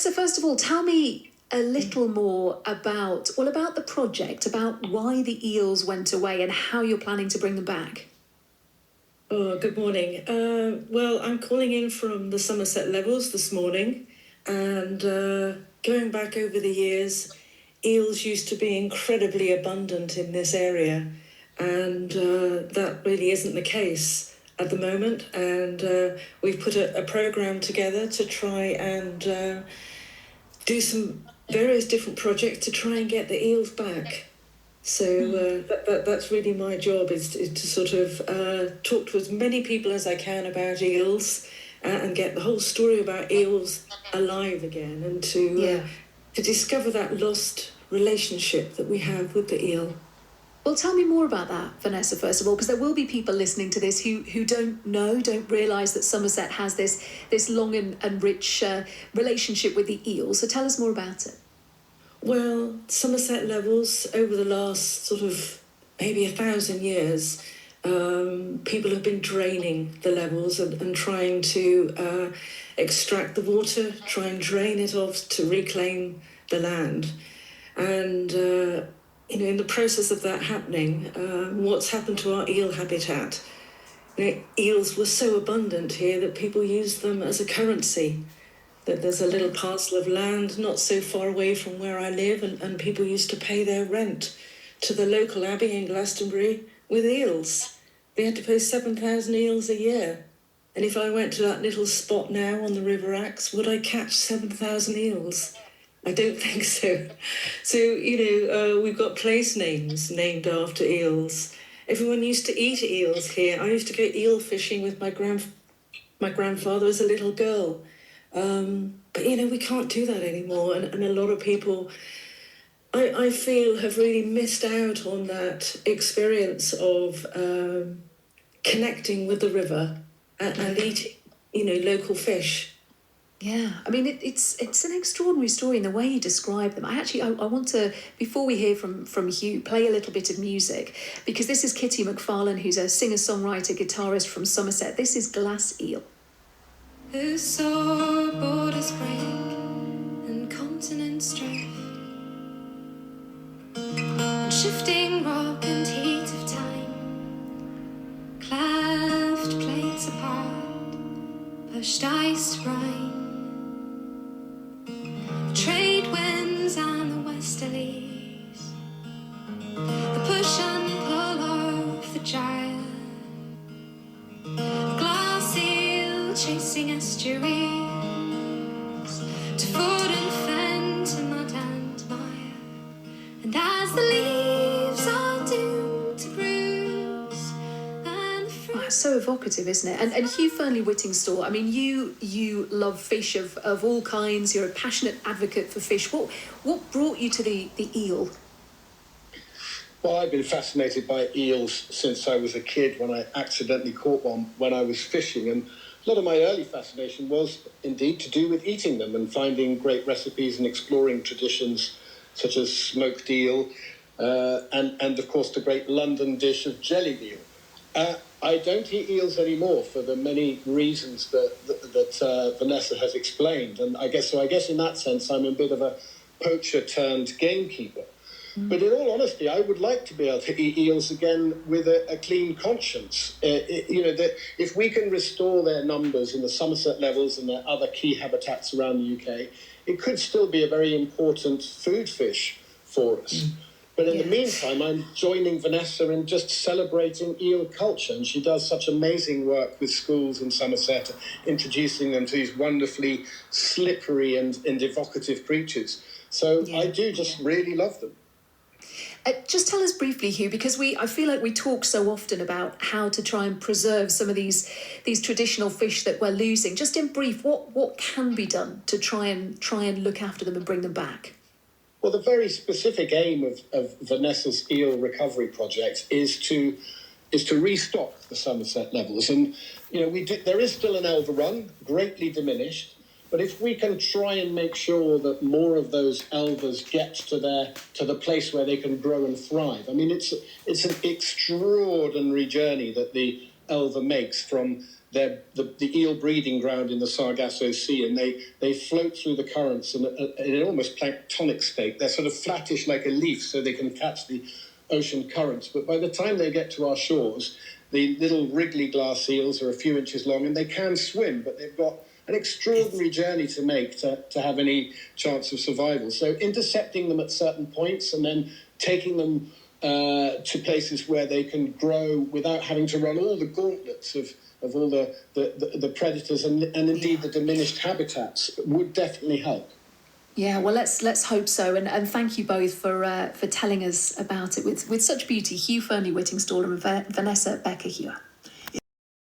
So first of all, tell me a little more about the project, about why the eels went away and how you're planning to bring them back. Oh, good morning. Well, I'm calling in from the Somerset Levels this morning, and going back over the years, eels used to be incredibly abundant in this area, and that really isn't the case at the moment. And we've put a program together to try and do some various different projects to try and get the eels back. So that's really my job, is to sort of talk to as many people as I can about eels and get the whole story about eels alive again, and to discover that lost relationship that we have with the eel. Well, tell me more about that, Vanessa, first of all, because there will be people listening to this who don't realise that Somerset has this long and rich relationship with the eel. So tell us more about it. Well, Somerset Levels, over the last sort of maybe 1,000 years, people have been draining the levels and trying to extract the water, try and drain it off to reclaim the land. And in the process of that happening, what's happened to our eel habitat? Eels were so abundant here that people used them as a currency. That there's a little parcel of land not so far away from where I live, and people used to pay their rent to the local abbey in Glastonbury with eels. They had to pay 7,000 eels a year. And if I went to that little spot now on the River Axe, would I catch 7,000 eels? I don't think so. So, we've got place names named after eels. Everyone used to eat eels here. I used to go eel fishing with my grandfather as a little girl. But we can't do that anymore, and a lot of people, I feel, have really missed out on that experience of connecting with the river and eating, local fish. Yeah, I mean, it's an extraordinary story in the way you describe them. I want to, before we hear from Hugh, play a little bit of music, because this is Kitty McFarlane, who's a singer-songwriter, guitarist from Somerset. This is Glass Eel. Who saw borders break and continents drift, and shifting rock and heat of time, cleft plates apart, pushed ice to brine, the trade winds and the westerlies, the push and pull of the gyre, chasing estuaries to ford and fen to mud and mire, and as the leaves are doomed to bruise and the fruit... It's so evocative, isn't it? And Hugh Fearnley-Whittingstall, I mean, you love fish of all kinds. You're a passionate advocate for fish. What brought you to the eel? Well, I've been fascinated by eels since I was a kid, when I accidentally caught one when I was fishing, and a lot of my early fascination was indeed to do with eating them and finding great recipes and exploring traditions such as smoked eel and of course the great London dish of jellied eel. I don't eat eels anymore for the many reasons that Vanessa has explained, and I guess in that sense I'm a bit of a poacher turned gamekeeper. But in all honesty, I would like to be able to eat eels again with a clean conscience. That if we can restore their numbers in the Somerset Levels and their other key habitats around the UK, it could still be a very important food fish for us. But in the meantime, I'm joining Vanessa in just celebrating eel culture, and she does such amazing work with schools in Somerset, introducing them to these wonderfully slippery and evocative creatures. So I do just really love them. Just tell us briefly, Hugh, because I feel like we talk so often about how to try and preserve some of these traditional fish that we're losing. Just in brief, what can be done to try and look after them and bring them back? Well, the very specific aim of Vanessa's eel recovery project is to restock the Somerset Levels, and there is still an overrun, greatly diminished. But if we can try and make sure that more of those elvers get to the place where they can grow and thrive, I mean, it's an extraordinary journey that the elver makes from the eel breeding ground in the Sargasso Sea, and they float through the currents in an almost planktonic state. They're sort of flattish like a leaf, so they can catch the ocean currents. But by the time they get to our shores, the little wriggly glass eels are a few inches long, and they can swim, but they've got an extraordinary journey to make to have any chance of survival. So intercepting them at certain points and then taking them to places where they can grow without having to run all the gauntlets of all the predators and indeed the diminished habitats would definitely help. Yeah, well, let's hope so, and thank you both for telling us about it with such beauty, Hugh Fearnley-Whittingstall and Vanessa Becker-Hugh.